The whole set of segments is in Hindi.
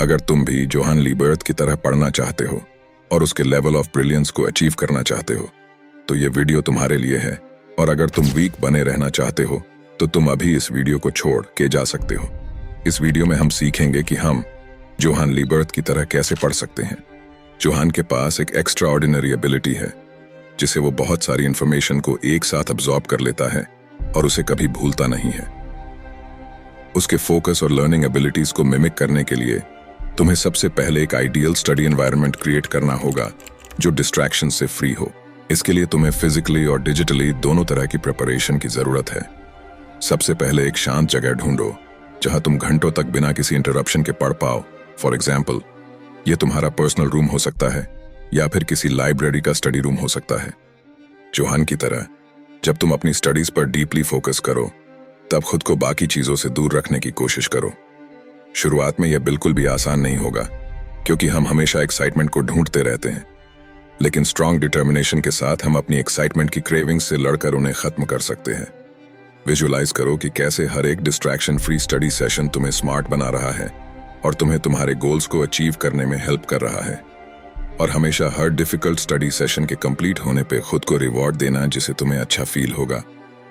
अगर तुम भी जोहान लीबर्थ की तरह पढ़ना चाहते हो और उसके लेवल ऑफ ब्रिलियंस को अचीव करना चाहते हो तो ये वीडियो तुम्हारे लिए है। और अगर तुम वीक बने रहना चाहते हो तो तुम अभी इस वीडियो को छोड़ के जा सकते हो। इस वीडियो में हम सीखेंगे कि हम जोहान लीबर्थ की तरह कैसे पढ़ सकते हैं। जोहान के पास एक एक्स्ट्रा ऑर्डिनरी एबिलिटी है जिसे वो बहुत सारी इंफॉर्मेशन को एक साथ अब्सॉर्ब कर लेता है और उसे कभी भूलता नहीं है। उसके फोकस और लर्निंग एबिलिटीज को मिमिक करने के लिए तुम्हें सबसे पहले एक आइडियल स्टडी एनवायरनमेंट क्रिएट करना होगा जो डिस्ट्रैक्शन से फ्री हो। इसके लिए तुम्हें फिजिकली और डिजिटली दोनों तरह की प्रिपरेशन की जरूरत है। सबसे पहले एक शांत जगह ढूंढो जहां तुम घंटों तक बिना किसी इंटरप्शन के पढ़ पाओ। फॉर एग्जाम्पल, ये तुम्हारा पर्सनल रूम हो सकता है या फिर किसी लाइब्रेरी का स्टडी रूम हो सकता है। जोहान की तरह जब तुम अपनी स्टडीज पर डीपली फोकस करो तब खुद को बाकी चीजों से दूर रखने की कोशिश करो। शुरुआत में यह बिल्कुल भी आसान नहीं होगा क्योंकि हम हमेशा एक्साइटमेंट को ढूंढते रहते हैं, लेकिन स्ट्रांग डिटर्मिनेशन के साथ हम अपनी एक्साइटमेंट की क्रेविंग्स से लड़कर उन्हें खत्म कर सकते हैं। विजुअलाइज करो कि कैसे हर एक डिस्ट्रैक्शन फ्री स्टडी सेशन तुम्हें स्मार्ट बना रहा है और तुम्हें तुम्हारे गोल्स को अचीव करने में हेल्प कर रहा है। और हमेशा हर डिफिकल्ट स्टडी सेशन के कंप्लीट होने पे खुद को रिवॉर्ड देना जिससे तुम्हें अच्छा फील होगा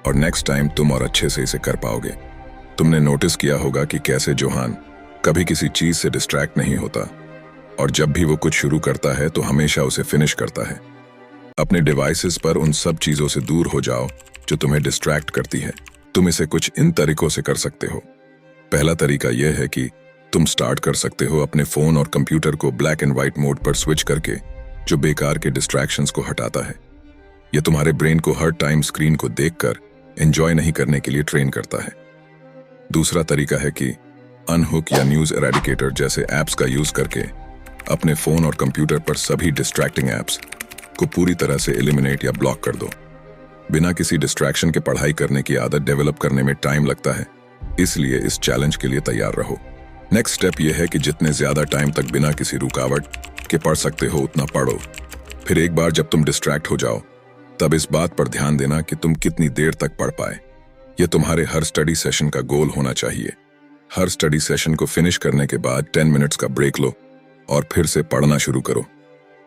और नेक्स्ट टाइम तुम और अच्छे से इसे कर पाओगे। तुमने नोटिस किया होगा कि कैसे जोहान कभी किसी चीज से डिस्ट्रैक्ट नहीं होता और जब भी वो कुछ शुरू करता है तो हमेशा उसे फिनिश करता है। अपने डिवाइसेस पर उन सब चीजों से दूर हो जाओ जो तुम्हें डिस्ट्रैक्ट करती है। तुम इसे कुछ इन तरीकों से कर सकते हो। पहला तरीका यह है कि तुम स्टार्ट कर सकते हो अपने फोन और कंप्यूटर को ब्लैक एंड व्हाइट मोड पर स्विच करके, जो बेकार के डिस्ट्रैक्शंस को हटाता है। यह तुम्हारे ब्रेन को हर टाइम स्क्रीन को देखकर एंजॉय नहीं करने के लिए ट्रेन करता है। दूसरा तरीका है कि अनहुक या न्यूज एरेडिकेटर जैसे ऐप्स का यूज करके अपने फोन और कंप्यूटर पर सभी डिस्ट्रैक्टिंग ऐप्स को पूरी तरह से एलिमिनेट या ब्लॉक कर दो। बिना किसी डिस्ट्रैक्शन के पढ़ाई करने की आदत डेवलप करने में टाइम लगता है, इसलिए इस चैलेंज के लिए तैयार रहो। नेक्स्ट स्टेप यह है कि जितने ज्यादा टाइम तक बिना किसी रुकावट के पढ़ सकते हो उतना पढ़ो। फिर एक बार जब तुम डिस्ट्रैक्ट हो जाओ तब इस बात पर ध्यान देना कि तुम कितनी देर तक पढ़ पाए। यह तुम्हारे हर स्टडी सेशन का गोल होना चाहिए। हर स्टडी सेशन को फिनिश करने के बाद 10 मिनट्स का ब्रेक लो और फिर से पढ़ना शुरू करो।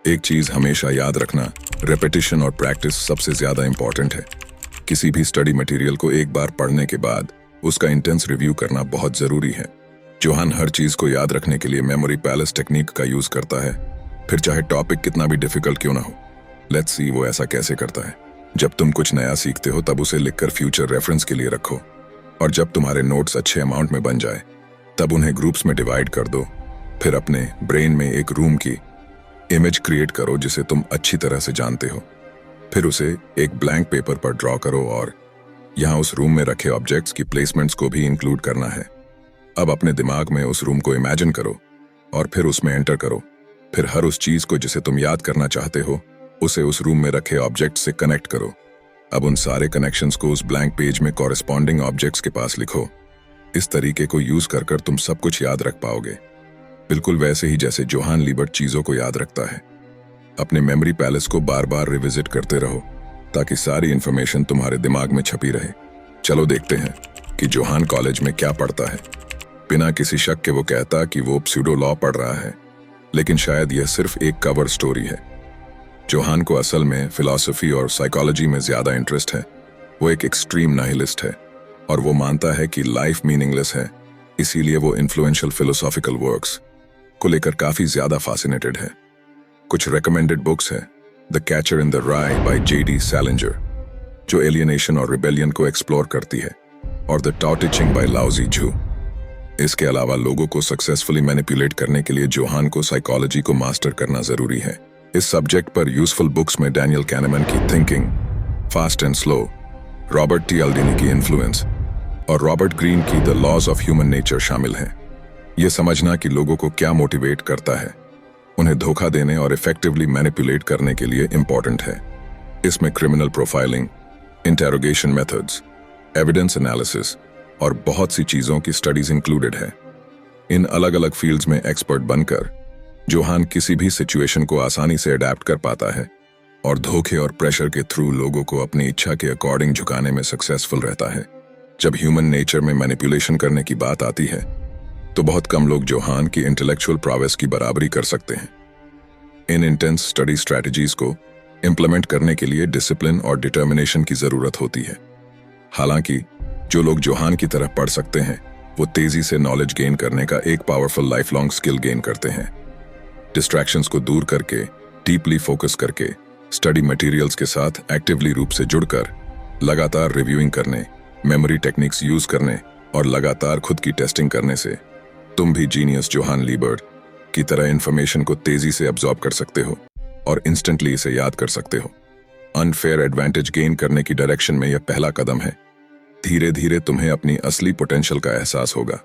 एक चीज हमेशा याद रखना, रेपिटेशन और प्रैक्टिस सबसे ज्यादा इंपॉर्टेंट है। किसी भी स्टडी मटेरियल को एक बार पढ़ने के बाद उसका इंटेंस रिव्यू करना बहुत जरूरी है। जोहान हर चीज को याद रखने के लिए मेमोरी पैलेस टेक्निक का यूज करता है, फिर चाहे टॉपिक कितना भी डिफिकल्ट क्यों ना हो। लेट्स सी वो ऐसा कैसे करता है। जब तुम कुछ नया सीखते हो तब उसे लिखकर फ्यूचर रेफरेंस के लिए रखो और जब तुम्हारे नोट्स अच्छे अमाउंट में बन जाए तब उन्हें ग्रुप्स में डिवाइड कर दो। फिर अपने ब्रेन में एक रूम की इमेज क्रिएट करो जिसे तुम अच्छी तरह से जानते हो। फिर उसे एक ब्लैंक पेपर पर ड्रॉ करो और यहाँ उस रूम में रखे ऑब्जेक्ट्स की प्लेसमेंट्स को भी इंक्लूड करना है। अब अपने दिमाग में उस रूम को इमेजिन करो और फिर उसमें एंटर करो। फिर हर उस चीज को जिसे तुम याद करना चाहते हो उसे उस रूम में रखे ऑब्जेक्ट से कनेक्ट करो। अब उन सारे कनेक्शंस को उस ब्लैंक पेज में कॉरेस्पॉन्डिंग ऑब्जेक्ट्स के पास लिखो। इस तरीके को यूज कर तुम सब कुछ याद रख पाओगे, बिल्कुल वैसे ही जैसे जोहान लीबर्थ चीजों को याद रखता है। अपने मेमोरी पैलेस को बार बार रिविजिट करते रहो ताकि सारी इंफॉर्मेशन तुम्हारे दिमाग में छपी रहे। चलो देखते हैं कि जोहान कॉलेज में क्या पढ़ता है। बिना किसी शक के वो कहता कि वो प्स्यूडो लॉ पढ़ रहा है, लेकिन शायद यह सिर्फ एक कवर स्टोरी है। जोहान को असल में फिलॉसफी और साइकोलॉजी में ज्यादा इंटरेस्ट है। वो एक एक्सट्रीम नाहिलिस्ट है और वो मानता है कि लाइफ मीनिंगलेस है, इसीलिए वो इन्फ्लुएंशियल फिलोसॉफिकल वर्क्स को लेकर काफी ज्यादा फैसिनेटेड है। कुछ रिकमेंडेड बुक्स है the catcher in the rye by J.D. Salinger जो एलियनेशन और रिबेलियन को एक्सप्लोर करती है, और द टाओ ते चिंग बाय लाओ ज़ी। इसके अलावा लोगों को सक्सेसफुली मैनिपुलेट करने के लिए जोहान को साइकोलॉजी को मास्टर करना जरूरी है। इस सब्जेक्ट पर यूजफुल बुक्स में डैनियल कैनेमन की thinking fast and slow, Robert Cialdini की इन्फ्लुएंस और रॉबर्ट ग्रीन की the laws of human nature शामिल हैं। यह समझना कि लोगों को क्या मोटिवेट करता है, उन्हें धोखा देने और इफेक्टिवली मैनिपुलेट करने के लिए इंपॉर्टेंट है। इसमें criminal profiling, interrogation methods, evidence analysis और बहुत सी चीजों की स्टडीज इंक्लूडेड है। इन अलग अलग फील्ड्स में एक्सपर्ट बनकर जोहान किसी भी सिचुएशन को आसानी से अडेप्ट कर पाता है और धोखे और प्रेशर के थ्रू लोगों को अपनी इच्छा के अकॉर्डिंग झुकाने में सक्सेसफुल रहता है। जब ह्यूमन नेचर में मैनिपुलेशन करने की बात आती है तो बहुत कम लोग जोहान की इंटेलेक्चुअल प्रोवेस की बराबरी कर सकते हैं। इन इंटेंस स्टडी स्ट्रैटेजीज को इंप्लीमेंट करने के लिए डिसिप्लिन और डिटर्मिनेशन की जरूरत होती है। हालांकि जो लोग जोहान की तरह पढ़ सकते हैं वो तेजी से नॉलेज गेन करने का एक powerful life long skill gain करते हैं। डिस्ट्रैक्शंस को दूर करके, डीपली फोकस करके, स्टडी मटेरियल्स के साथ एक्टिवली रूप से जुड़कर, लगातार रिव्यूइंग करने, मेमोरी टेक्निक्स यूज करने और लगातार खुद की टेस्टिंग करने से तुम भी जीनियस जोहान लीबर्ट की तरह इंफॉर्मेशन को तेजी से अब्सॉर्ब कर सकते हो और इंस्टेंटली इसे याद कर सकते हो। अनफेयर एडवांटेज गेन करने की डायरेक्शन में यह पहला कदम है। धीरे धीरे तुम्हें अपनी असली पोटेंशियल का एहसास होगा।